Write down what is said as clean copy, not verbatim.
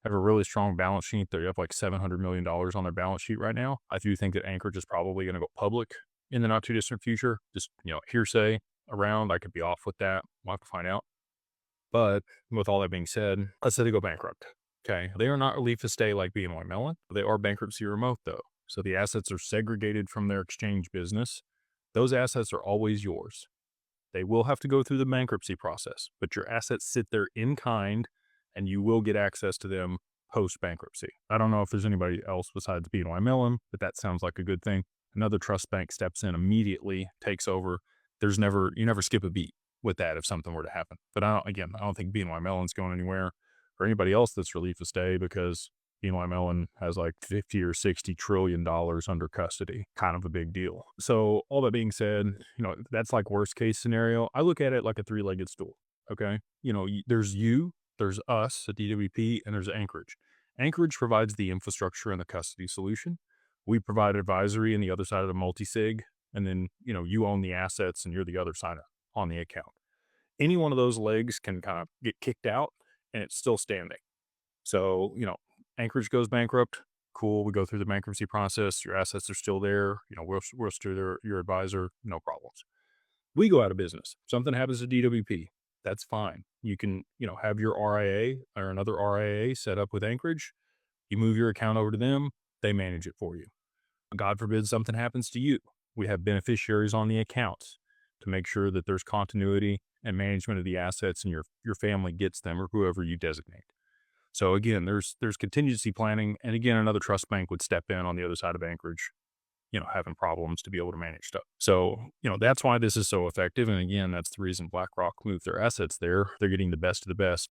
have a really strong balance sheet. They have like $700 million on their balance sheet right now. I do think that Anchorage is probably going to go public in the not too distant future. Just, hearsay around. I could be off with that. We'll have to find out. But with all that being said, let's say they go bankrupt. Okay. They are not relief estate like BNY Mellon. They are bankruptcy remote though. So the assets are segregated from their exchange business. Those assets are always yours. They will have to go through the bankruptcy process, but your assets sit there in kind and you will get access to them post bankruptcy. I don't know if there's anybody else besides BNY Mellon, but that sounds like a good thing. Another trust bank steps in immediately, takes over. You never skip a beat with that if something were to happen. But I don't think BNY Mellon's going anywhere or anybody else that's relief to stay because BNY Mellon has like 50 or 60 trillion dollars under custody, kind of a big deal. So all that being said, that's like worst case scenario. I look at it like a three-legged stool. Okay. There's us at DWP, and there's Anchorage. Anchorage provides the infrastructure and the custody solution. We provide advisory on the other side of the multi-sig. And then, you own the assets and you're the other side on the account. Any one of those legs can kind of get kicked out and it's still standing. So, Anchorage goes bankrupt. Cool. We go through the bankruptcy process. Your assets are still there. We're still your advisor. No problems. We go out of business. Something happens to DWP. That's fine. You can, have your RIA or another RIA set up with Anchorage. You move your account over to them. They manage it for you. God forbid something happens to you. We have beneficiaries on the accounts to make sure that there's continuity and management of the assets and your family gets them or whoever you designate. So again, there's contingency planning. And again, another trust bank would step in on the other side of Anchorage, having problems to be able to manage stuff. So, that's why this is so effective. And again, that's the reason BlackRock moved their assets there. They're getting the best of the best